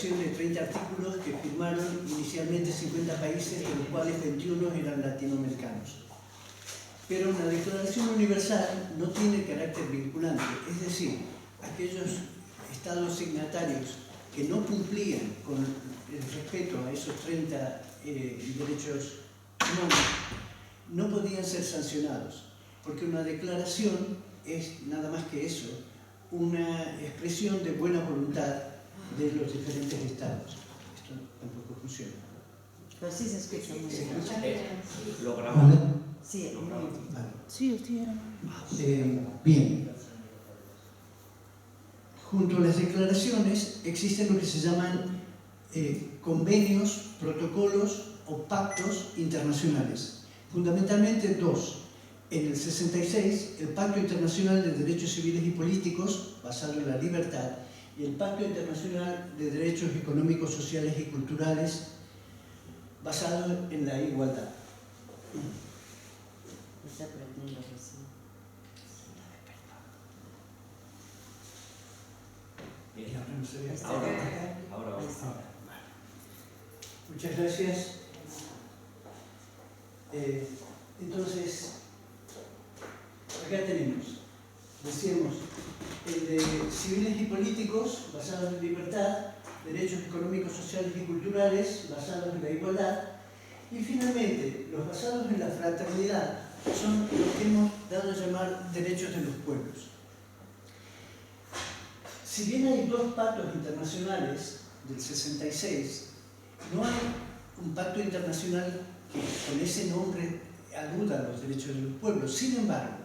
declaración de 30 artículos que firmaron inicialmente 50 países, de los cuales 21 eran latinoamericanos. Pero una declaración universal no tiene carácter vinculante, es decir, aquellos estados signatarios que no cumplían con el respeto a esos 30 derechos humanos no podían ser sancionados, porque una declaración es nada más que eso, una expresión de buena voluntad de los diferentes estados. Esto tampoco funciona. Pero sí se escucha muy bien. ¿Lo grabamos? Sí, Vale. Sí, estoy Bien. Junto a las declaraciones existen lo que se llaman convenios, protocolos o pactos internacionales. Fundamentalmente dos. En el 66, el Pacto Internacional de Derechos Civiles y Políticos, basado en la libertad, y el Pacto Internacional de Derechos Económicos, Sociales y Culturales, basado en la igualdad. está aprendiendo recién. Y ahora no se ve. Ahora. Muchas gracias. Entonces, acá tenemos, decíamos, el de civiles y políticos, basados en libertad, derechos económicos, sociales y culturales, basados en la igualdad, y finalmente, los basados en la fraternidad, son lo que hemos dado a llamar derechos de los pueblos. Si bien hay dos pactos internacionales del 66, no hay un pacto internacional que con ese nombre aluda a los derechos de los pueblos. Sin embargo,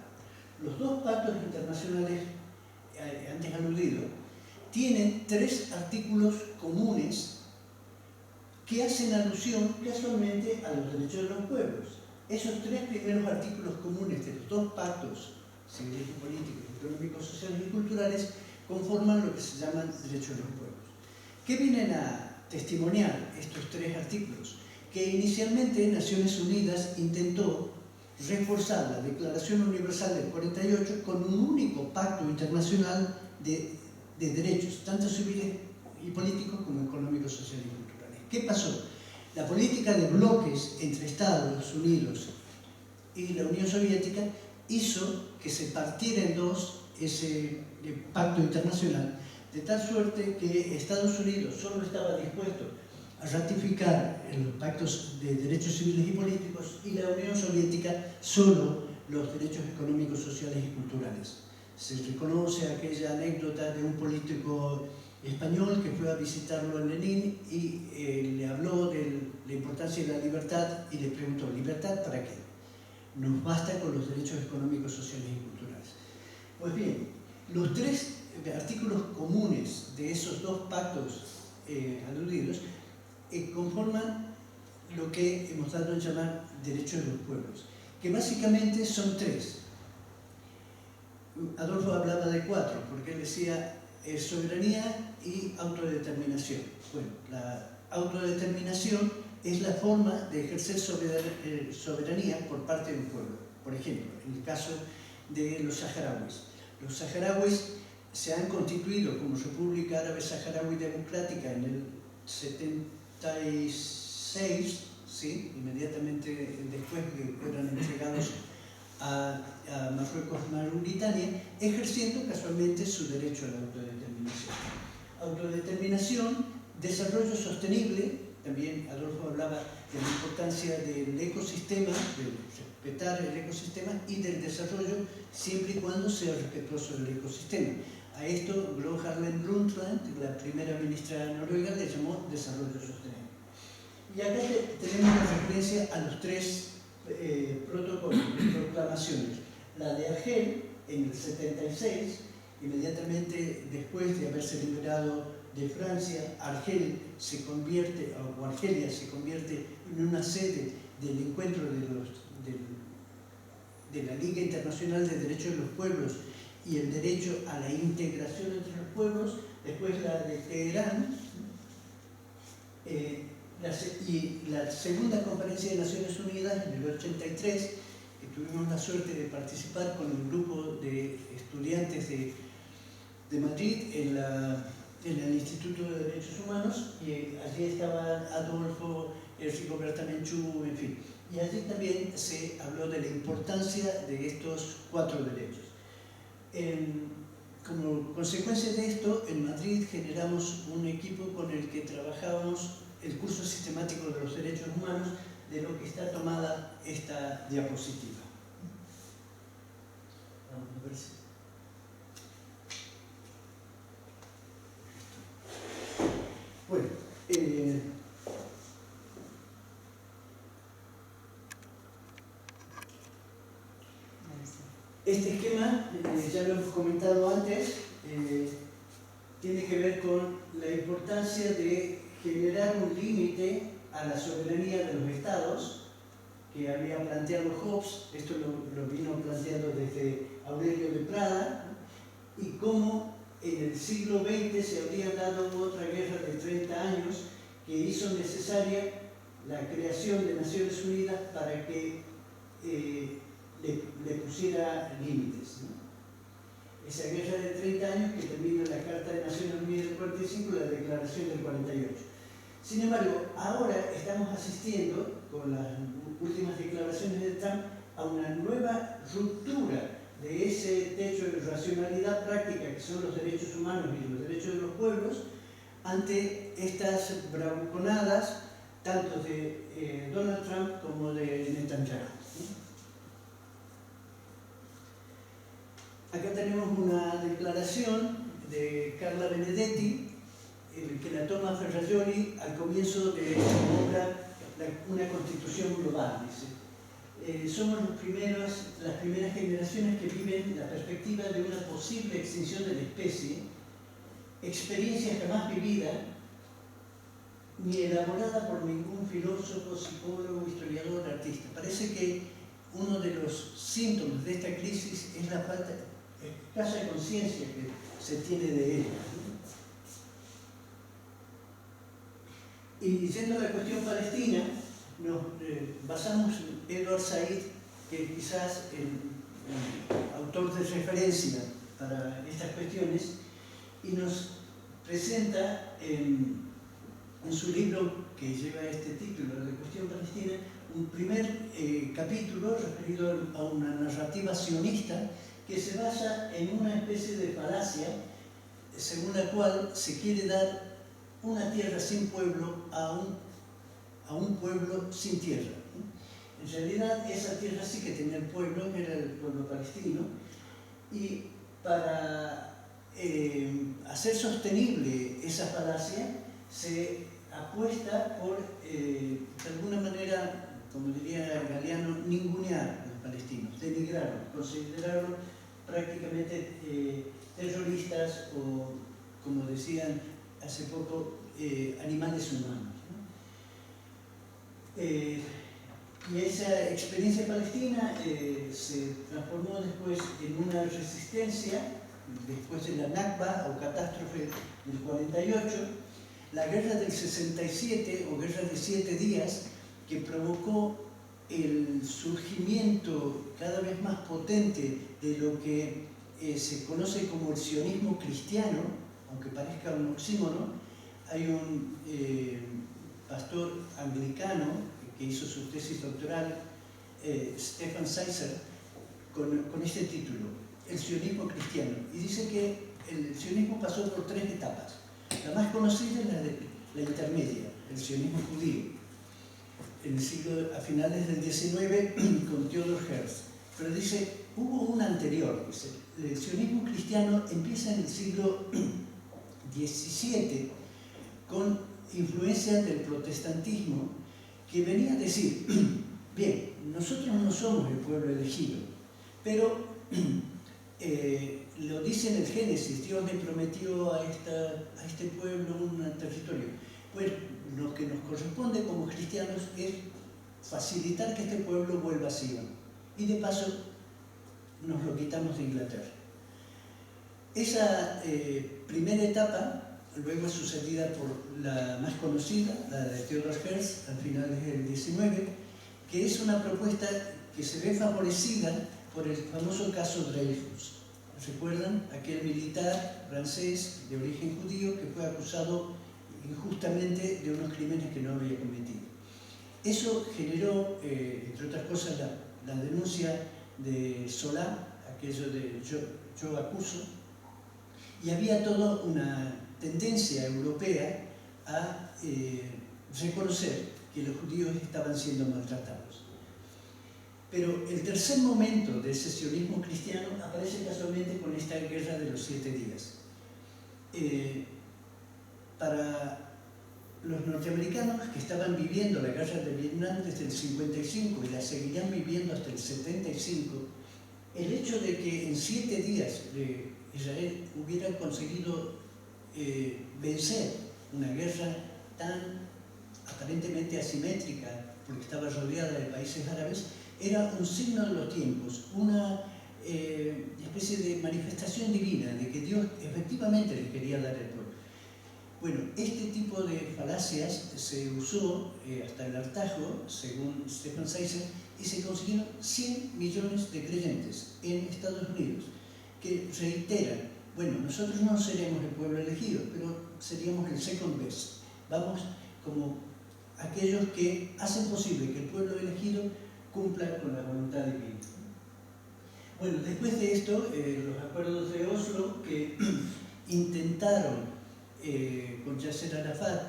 los dos pactos internacionales antes aludidos tienen 3 artículos comunes que hacen alusión casualmente a los derechos de los pueblos. Esos 3 primeros artículos comunes de los dos pactos civiles y políticos, económicos, sociales y culturales conforman lo que se llaman derechos de los pueblos. ¿Qué vienen a testimoniar estos 3 artículos? Que inicialmente Naciones Unidas intentó reforzar la Declaración Universal del 48 con un único pacto internacional de derechos, tanto civiles y políticos como económicos, sociales y culturales. ¿Qué pasó? La política de bloques entre Estados Unidos y la Unión Soviética hizo que se partiera en dos ese pacto internacional, de tal suerte que Estados Unidos solo estaba dispuesto a ratificar los pactos de derechos civiles y políticos y la Unión Soviética solo los derechos económicos, sociales y culturales. Se reconoce aquella anécdota de un político español que fue a visitarlo en Lenin y le habló de la importancia de la libertad y le preguntó, ¿libertad para qué? Nos basta con los derechos económicos, sociales y culturales. Pues bien, los 3 artículos comunes de esos dos pactos aludidos conforman lo que hemos dado a llamar derechos de los pueblos, que básicamente son 3. Adolfo hablaba de 4, porque él decía soberanía y autodeterminación. Bueno, la autodeterminación es la forma de ejercer soberanía por parte de un pueblo. Por ejemplo, en el caso de los saharauis. Los saharauis se han constituido como República Árabe Saharaui Democrática en el 76, ¿sí? Inmediatamente después que fueron entregados a Marruecos y Mauritania, ejerciendo casualmente su derecho a la autodeterminación. Autodeterminación, desarrollo sostenible, también Adolfo hablaba de la importancia del ecosistema, de respetar el ecosistema y del desarrollo siempre y cuando sea respetuoso del ecosistema. A esto Gro Harlem Brundtland, la primera ministra de Noruega, le llamó desarrollo sostenible. Y acá tenemos una referencia a los 3 protocolos, proclamaciones. La de Argel en el 76, inmediatamente después de haberse liberado de Francia, Argelia se convierte en una sede del encuentro de la Liga Internacional de Derechos de los Pueblos y el derecho a la integración entre los pueblos. Después la de Teherán, y la segunda conferencia de Naciones Unidas en el 83, que tuvimos la suerte de participar con un grupo de estudiantes de Madrid en en el Instituto de Derechos Humanos, y allí estaba Adolfo, Enrico Bertamenchú, en fin. Y allí también se habló de la importancia de estos 4 derechos. Como consecuencia de esto, en Madrid generamos un equipo con el que trabajábamos el curso sistemático de los derechos humanos, de lo que está tomada esta diapositiva. Vamos a ver si... Bueno, este esquema, ya lo hemos comentado antes, tiene que ver con la importancia de generar un límite a la soberanía de los estados que había planteado Hobbes. Esto lo vino planteando desde Aurelio de Prada, y cómo en el siglo XX se habría dado otra guerra de 30 años que hizo necesaria la creación de Naciones Unidas para que le pusiera límites, ¿no? Esa guerra de 30 años que termina en la Carta de Naciones Unidas del 45 y la Declaración del 48. Sin embargo, ahora estamos asistiendo, con las últimas declaraciones de Trump, a una nueva ruptura de ese techo de racionalidad práctica que son los derechos humanos y los derechos de los pueblos, ante estas bravuconadas tanto de Donald Trump como de Netanyahu. Acá tenemos una declaración de Carla Benedetti, que la toma Ferrajoli al comienzo de su obra Una Constitución Global, dice. Somos las primeras generaciones que viven la perspectiva de una posible extinción de la especie, experiencia jamás vivida, ni elaborada por ningún filósofo, psicólogo, historiador, artista. Parece que uno de los síntomas de esta crisis es la falta escasa conciencia que se tiene de ella. Y yendo a la cuestión palestina, nos basamos en Edward Said, que quizás el autor de referencia para estas cuestiones, y nos presenta en su libro que lleva este título, La cuestión palestina, un primer capítulo referido a una narrativa sionista que se basa en una especie de falacia según la cual se quiere dar una tierra sin pueblo a un pueblo sin tierra. En realidad esa tierra sí que tenía el pueblo, que era el pueblo palestino, y para hacer sostenible esa falacia se apuesta por, de alguna manera, como diría Galeano, ningunear a los palestinos, denigrarlos, considerarlos prácticamente terroristas o, como decían hace poco, animales humanos, ¿no? Y esa experiencia palestina se transformó después en una resistencia, después de la Nakba o catástrofe del 48, la guerra del 67 o guerra de 7 días, que provocó el surgimiento cada vez más potente de lo que se conoce como el sionismo cristiano, aunque parezca un oxímoron. Hay un pastor anglicano que hizo su tesis doctoral, Stefan Seisser, con este título, El sionismo cristiano, y dice que el sionismo pasó por 3 etapas. La más conocida es la intermedia, el sionismo judío, a finales del 19 con Theodor Herzl. Pero dice, hubo una anterior, dice, el sionismo cristiano empieza en el siglo XVII con influencia del protestantismo, que venía a decir, bien, nosotros no somos el pueblo elegido, pero lo dice en el Génesis, Dios le prometió a este pueblo un territorio. Pues lo que nos corresponde como cristianos es facilitar que este pueblo vuelva a Sion, y de paso nos lo quitamos de Inglaterra. Esa primera etapa luego es sucedida por la más conocida, la de Theodor Herzl, al finales del 19, que es una propuesta que se ve favorecida por el famoso caso Dreyfus. recuerdan, aquel militar francés de origen judío que fue acusado injustamente de unos crímenes que no había cometido. Eso generó, entre otras cosas, la denuncia de Solá, aquello de yo acuso, y había toda una tendencia europea a reconocer que los judíos estaban siendo maltratados. Pero el tercer momento del sionismo cristiano aparece casualmente con esta guerra de los 7 días. Para los norteamericanos que estaban viviendo la guerra de Vietnam desde el 55 y la seguirán viviendo hasta el 75, el hecho de que en 7 días Israel hubiera conseguido vencer una guerra tan aparentemente asimétrica, porque estaba rodeada de países árabes, era un signo de los tiempos, una especie de manifestación divina de que Dios efectivamente les quería dar el pueblo. Bueno, este tipo de falacias se usó hasta el hartazgo, según Stefan Seisser, y se consiguieron 100 millones de creyentes en Estados Unidos, que reiteran, bueno, nosotros no seremos el pueblo elegido, pero seríamos el second best. Vamos como aquellos que hacen posible que el pueblo elegido cumpla con la voluntad divina. Bueno, después de esto, los acuerdos de Oslo que intentaron con Yasser Arafat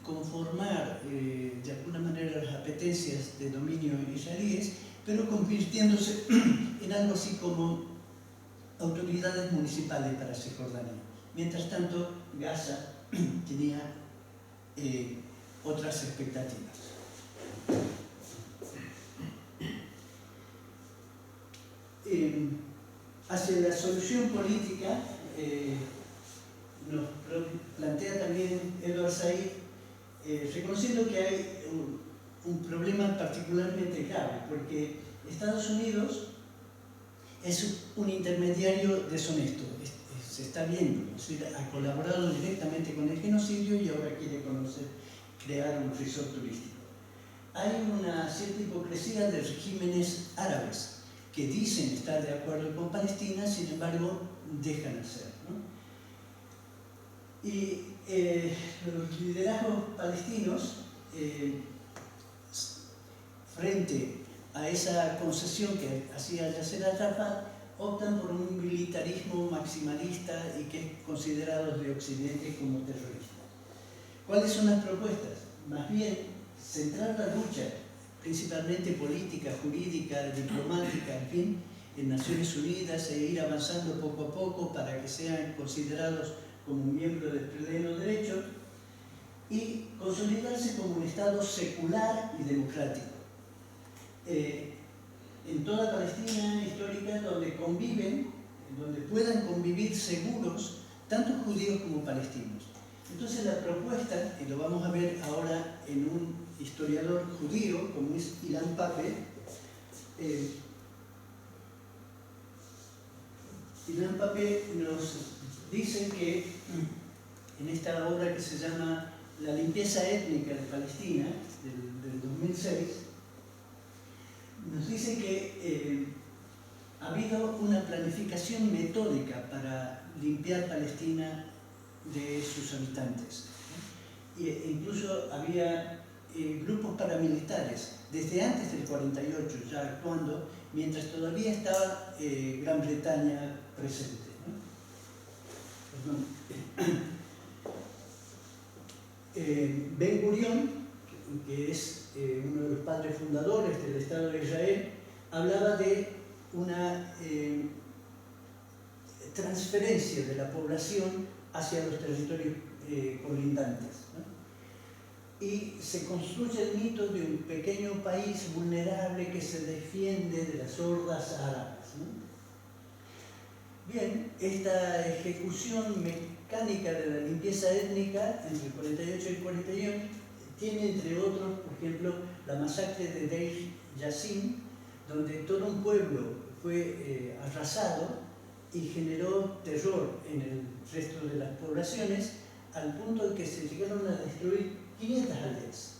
conformar de alguna manera las apetencias de dominio israelíes, pero convirtiéndose en algo así como autoridades municipales para Cisjordania. Mientras tanto, Gaza tenía otras expectativas. Hacia la solución política nos plantea también Edward Said, reconociendo que hay un problema particularmente grave, porque Estados Unidos es un intermediario deshonesto, se está viendo, es decir, ha colaborado directamente con el genocidio y ahora quiere crear un resort turístico. Hay una cierta hipocresía de regímenes árabes que dicen estar de acuerdo con Palestina, sin embargo, dejan hacer, ¿no? Y los liderazgos palestinos, frente a esa concesión que hacía Yasser Arafat, optan por un militarismo maximalista y que es considerado de Occidente como terrorista. ¿Cuáles son las propuestas? Más bien, centrar la lucha, principalmente política, jurídica, diplomática, en fin, en Naciones Unidas e ir avanzando poco a poco para que sean considerados como miembros del pleno derecho y consolidarse como un Estado secular y democrático. En toda Palestina histórica donde conviven, donde puedan convivir seguros tanto judíos como palestinos. Entonces la propuesta, y lo vamos a ver ahora en un historiador judío como es Ilan Pappé, Ilan Pappé nos dice que en esta obra que se llama La limpieza étnica de Palestina, del 2006, nos dice que ha habido una planificación metódica para limpiar Palestina de sus habitantes. E incluso había grupos paramilitares, desde antes del 48 ya actuando, mientras todavía estaba Gran Bretaña presente, ¿no? Ben Gurión, que es uno de los padres fundadores del Estado de Israel, hablaba de una transferencia de la población hacia los territorios colindantes, ¿no? Y se construye el mito de un pequeño país vulnerable que se defiende de las hordas árabes, ¿no? Bien, esta ejecución mecánica de la limpieza étnica entre el 48 y el 41 tiene, entre otros, por ejemplo, la masacre de Deir Yassin, donde todo un pueblo fue arrasado y generó terror en el resto de las poblaciones, al punto de que se llegaron a destruir 500 aldeas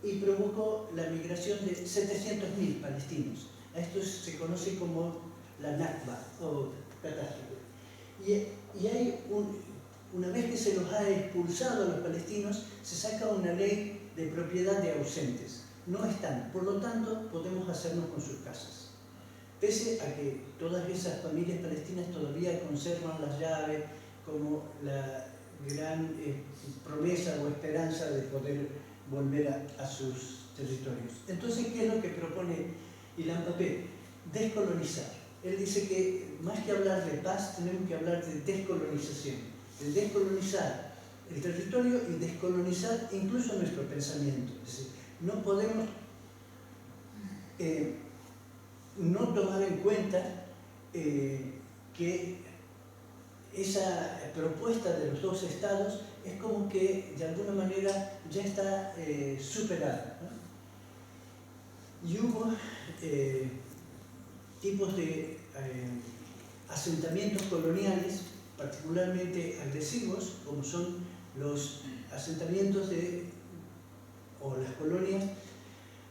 y provocó la migración de 700.000 palestinos. A esto se conoce como la Nakba, o catástrofe. Y hay una vez que se los ha expulsado a los palestinos, se saca una ley de propiedad de ausentes. No están, por lo tanto, podemos hacernos con sus casas. Pese a que todas esas familias palestinas todavía conservan las llaves como la gran promesa o esperanza de poder volver a sus territorios. Entonces, ¿qué es lo que propone Ilan Pappé? Descolonizar. Él dice que más que hablar de paz, tenemos que hablar de descolonización. De descolonizar el territorio y descolonizar incluso nuestro pensamiento. Es decir, no podemos no tomar en cuenta que esa propuesta de los dos estados es como que de alguna manera ya está superada, ¿no? Y hubo tipos de asentamientos coloniales particularmente agresivos, como son los asentamientos o las colonias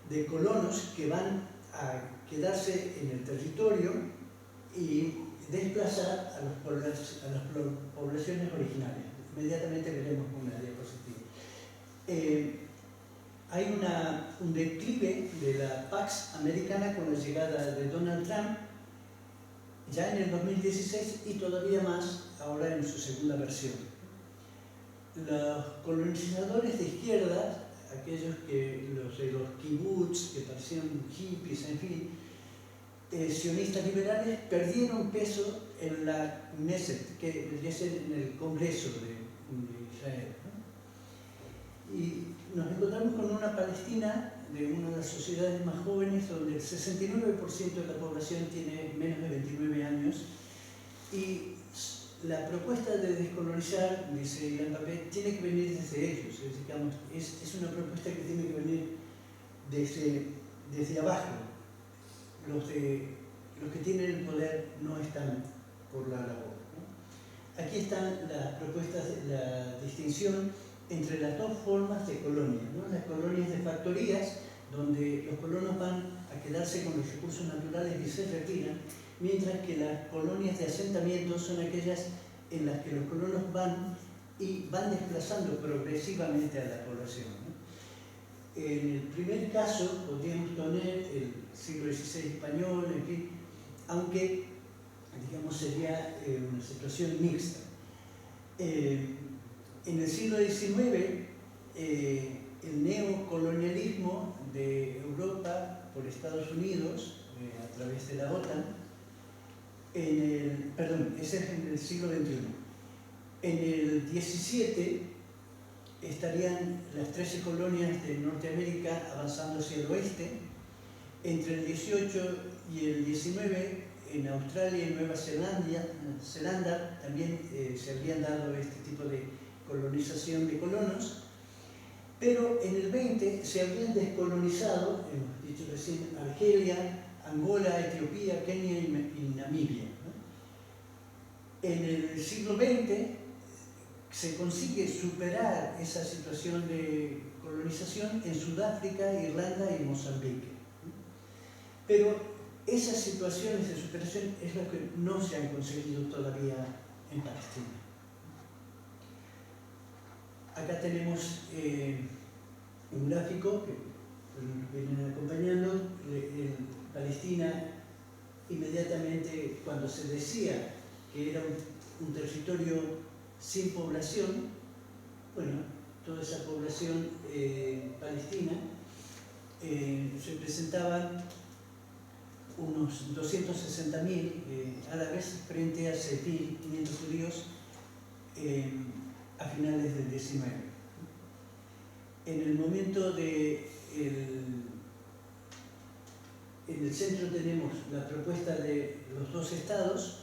de colonos que van a quedarse en el territorio y desplazar a las poblaciones originarias. Inmediatamente veremos una diapositiva. Hay un declive de la Pax Americana con la llegada de Donald Trump ya en el 2016 y todavía más ahora en su segunda versión. Los colonizadores de izquierda, aquellos los de los kibbutz, que parecían hippies, en fin, sionistas liberales, perdieron peso en la Knesset, que es en el Congreso de Israel, ¿no? Y nos encontramos con una Palestina de una de las sociedades más jóvenes, donde el 69% de la población tiene menos de 29 años, y la propuesta de descolonizar, dice Ilan Pappé, tiene que venir desde ellos, es una propuesta que tiene que venir desde abajo. Los que tienen el poder no están por la labor, ¿no? Aquí están las propuestas, la distinción entre las dos formas de colonia, ¿no? Las colonias de factorías, donde los colonos van a quedarse con los recursos naturales y se retiran, mientras que las colonias de asentamiento son aquellas en las que los colonos van y van desplazando progresivamente a la población, ¿no? En el primer caso podríamos poner el siglo XVI español, en fin, aunque digamos sería una situación mixta. En el siglo XIX, el neocolonialismo de Europa por Estados Unidos, a través de la OTAN, ese es en el siglo XXI. En el XVII estarían las 13 colonias de Norteamérica avanzando hacia el oeste. Entre el XVIII y el XIX, en Australia y Nueva Zelanda también se habrían dado este tipo de colonización de colonos, pero en el XX se habían descolonizado, hemos dicho recién, Argelia, Angola, Etiopía, Kenia y Namibia, ¿no? En el siglo XX se consigue superar esa situación de colonización en Sudáfrica, Irlanda y Mozambique, ¿no? Pero esas situaciones de superación es lo que no se han conseguido todavía en Palestina. Acá tenemos un gráfico que nos vienen acompañando. Palestina, inmediatamente cuando se decía que era un territorio sin población, bueno, toda esa población palestina, se presentaban unos 260.000 árabes frente a 6.500 judíos a finales del XIX. En el momento en el centro tenemos la propuesta de los dos estados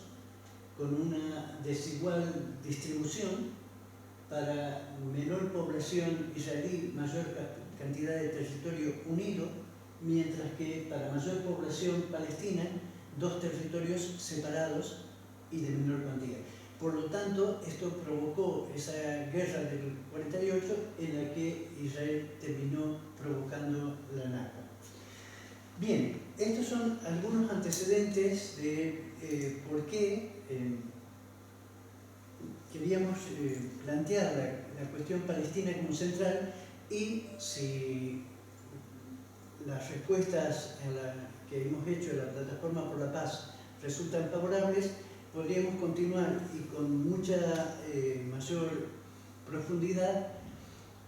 con una desigual distribución, para menor población israelí, mayor cantidad de territorio unido, mientras que para mayor población palestina, dos territorios separados y de menor cuantía. Por lo tanto, esto provocó esa guerra del 48 en la que Israel terminó provocando la Nakba. Bien, estos son algunos antecedentes de por qué queríamos plantear la cuestión palestina como central, y si las respuestas que hemos hecho en la Plataforma por la Paz resultan favorables, podríamos continuar y con mucha mayor profundidad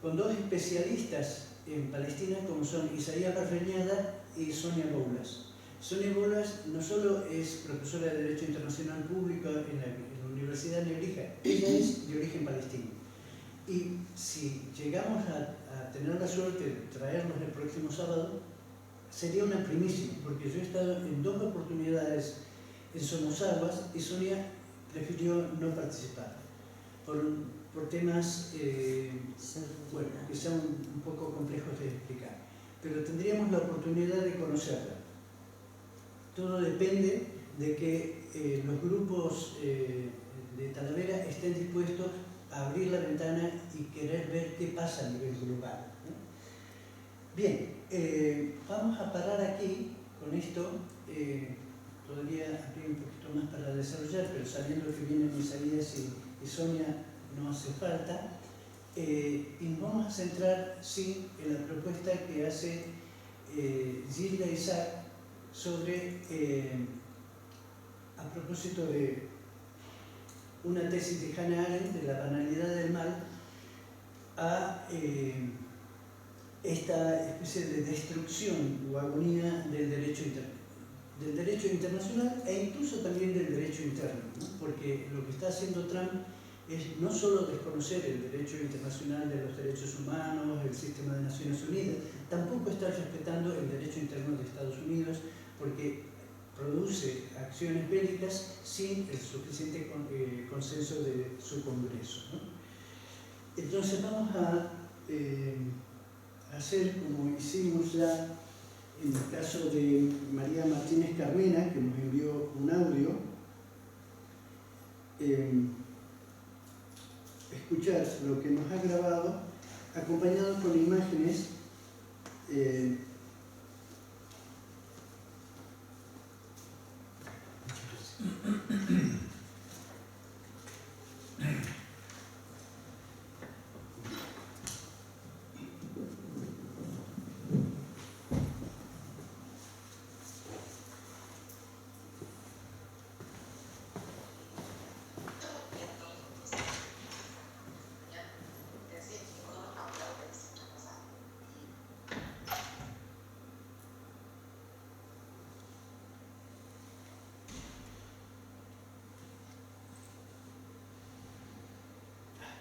con dos especialistas en Palestina como son Isaías Barreñada y Sonia Boulas. Sonia Boulas no solo es profesora de Derecho Internacional Público en la Universidad de Nebrija, ella es de origen palestino. Y si llegamos a tener la suerte de traerlos el próximo sábado, sería una primicia, porque yo he estado en dos oportunidades en Somosaguas y Sonia prefirió no participar por temas bueno, que son un poco complejos de explicar. Pero tendríamos la oportunidad de conocerla. Todo depende de que los grupos de Talavera estén dispuestos a abrir la ventana y querer ver qué pasa a nivel global, ¿no? Bien, vamos a parar aquí con esto. Podría abrir un poquito más para desarrollar, pero sabiendo que vienen Isaías y Sonia no hace falta. Y nos vamos a centrar, sí, en la propuesta que hace Gilda Isaac sobre, a propósito de una tesis de Hannah Arendt, de la banalidad del mal, a esta especie de destrucción o agonía del derecho internacional e incluso también del derecho interno, ¿no? Porque lo que está haciendo Trump es no solo desconocer el derecho internacional de los derechos humanos, el sistema de Naciones Unidas, tampoco está respetando el derecho interno de Estados Unidos, porque produce acciones bélicas sin el suficiente consenso de su Congreso, ¿no? Entonces vamos a hacer como hicimos ya en el caso de María Martínez Carmena, que nos envió un audio, escuchar lo que nos ha grabado, acompañado con imágenes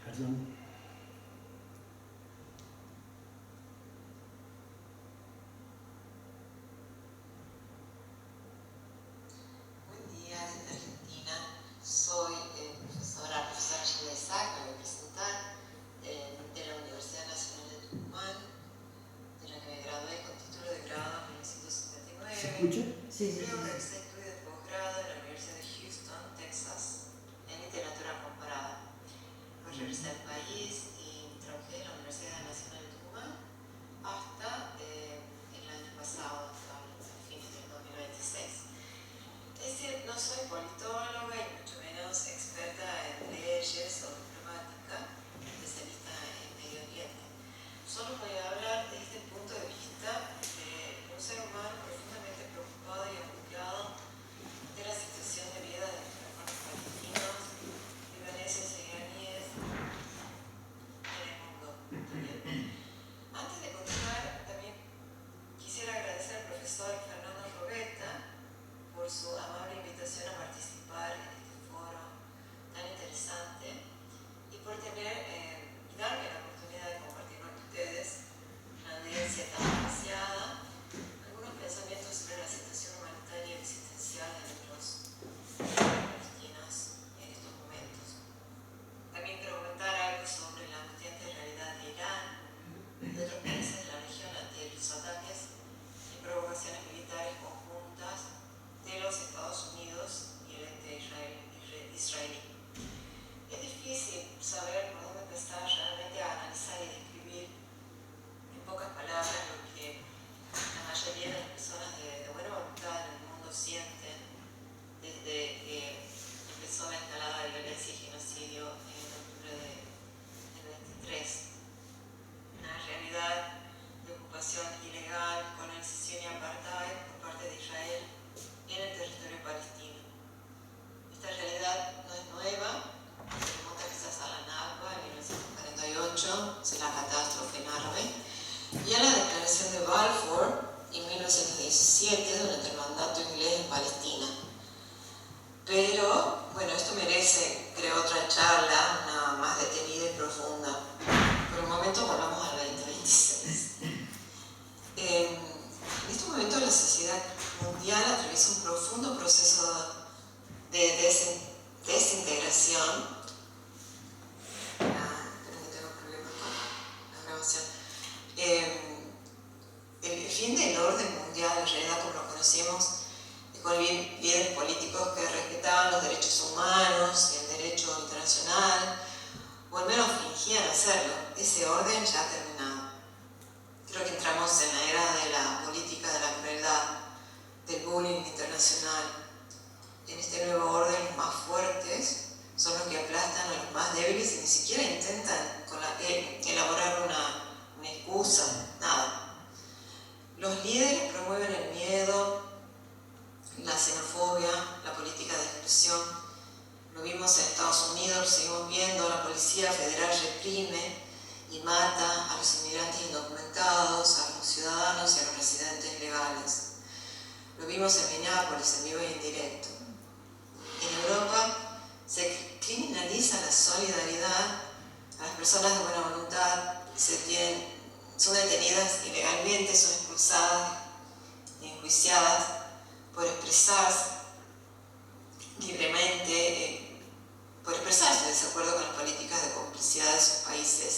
perdón. Buen día desde Argentina. Soy profesora Gilda Isaac, me voy a presentar, de la Universidad Nacional de Tucumán, de la que me gradué con título de grado en 1979. ¿Se escucha? Sí, sí, Luego sí. realicé estudios de posgrado en la Universidad de Houston, Texas, en literatura comparada. Pues regresé al país y trabajé en la Universidad Nacional de Tucumán hasta el año pasado, hasta fines del 2026. Es decir, no soy politóloga y mucho menos experta en leyes o diplomática, especialista en Medio Oriente. Solo voy a hablar desde el punto de vista de un ser humano profundamente preocupado y angustiado de la catástrofe enorme, y a la declaración de Balfour en 1917 durante el mandato inglés en Palestina. Pero, bueno, esto merece, creo, otra charla, una más detenida y profunda. Por el momento volvamos al 2026. En este momento la sociedad mundial atraviesa un profundo proceso de desintegración. Espero que tengo problemas con la grabación. El fin del orden mundial, en realidad como lo conocemos, con líderes políticos que respetaban los derechos humanos y el derecho internacional, o al menos fingían hacerlo. Ese orden ya ha terminado. Creo que entramos en la era de la política de la crueldad, del bullying internacional. En este nuevo orden, los más fuertes son los que aplastan a los más débiles y ni siquiera intentan elaborar una excusa, nada. Los líderes promueven el miedo, la xenofobia, la política de exclusión. Lo vimos en Estados Unidos, lo seguimos viendo, la policía federal reprime y mata a los inmigrantes indocumentados, a los ciudadanos y a los residentes legales. Lo vimos en Minneapolis, en vivo y en directo. En Europa se criminaliza la solidaridad, a las personas de buena voluntad son detenidas ilegalmente, son expulsadas y enjuiciadas por expresarse libremente, por expresar su desacuerdo con las políticas de complicidad de sus países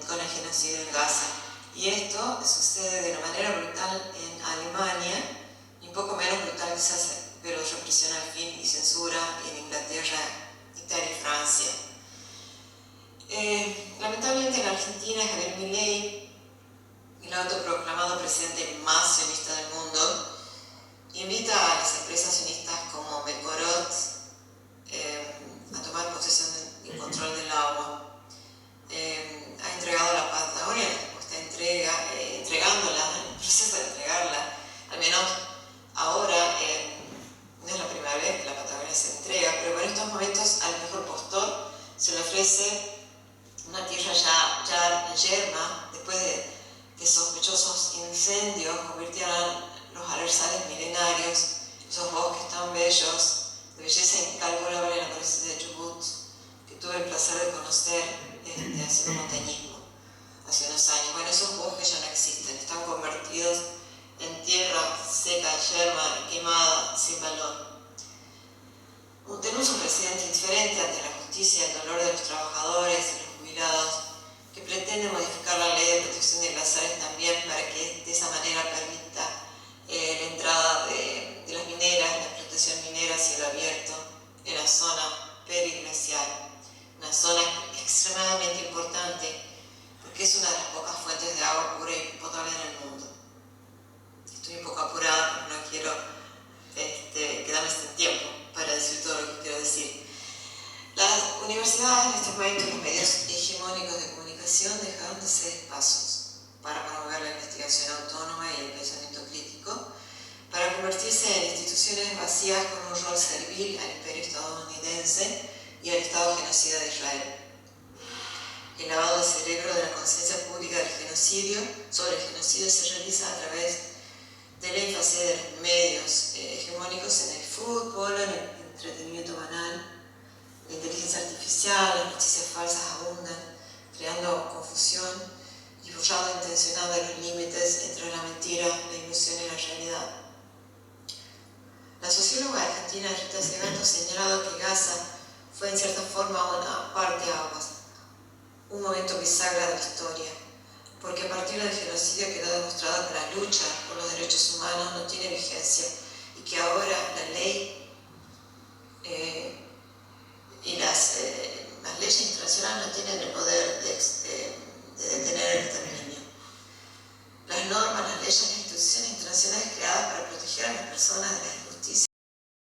con el genocidio en Gaza. Y esto sucede de una manera brutal en Alemania, y un poco menos brutal quizás, pero represión al fin y censura en Inglaterra, Italia y Francia. Lamentablemente en Argentina, Javier Milei, el autoproclamado presidente más sionista del mundo, invita a las empresas sionistas como Mekorot a tomar posesión y control del agua. Ha entregado la Patagonia, está entregándola, en el proceso de entregarla, al menos ahora, no es la primera vez que la Patagonia se entrega, pero en estos momentos al mejor postor se le ofrece una tierra ya en yerma, después de que sospechosos incendios convirtieran los alerzanes milenarios, esos bosques tan bellos, de belleza incalculable en la provincia de Chubut, que tuve el placer de conocer haciendo montañismo hace unos años. Bueno, esos bosques ya no existen, están convertidos en tierra seca, yerma, quemada, sin valor. Tenemos un presidente indiferente ante la justicia y el dolor de los trabajadores y los jubilados, que pretende modificar la ley de protección de glaciares también para que de esa manera permita la entrada de las mineras, la explotación minera a cielo abierto en la zona periglacial, una zona extremadamente importante porque es una de las pocas fuentes de agua pura y potable en el mundo. Estoy un poco apurada, pero no quiero quedarme sin tiempo para decir todo lo que quiero decir. Las universidades en estos momentos, los medios hegemónicos de comunicación dejaron de ser espacios para promover la investigación autónoma y el pensamiento crítico, para convertirse en instituciones vacías con un rol servil al imperio estadounidense y al Estado genocida de Israel. El lavado de cerebro de la conciencia pública del genocidio, sobre el genocidio, se realiza a través del énfasis de los medios hegemónicos en el fútbol, en el entretenimiento banal. La inteligencia artificial, las noticias falsas abundan, creando confusión y borrado intencionado de los límites entre la mentira, la ilusión y la realidad. La socióloga argentina Rita Segato ha señalado que Gaza fue en cierta forma una parteaguas, un momento bisagra de la historia, porque a partir del genocidio quedó demostrado que la lucha por los derechos humanos no tiene vigencia y que ahora la ley y las leyes internacionales no tienen el poder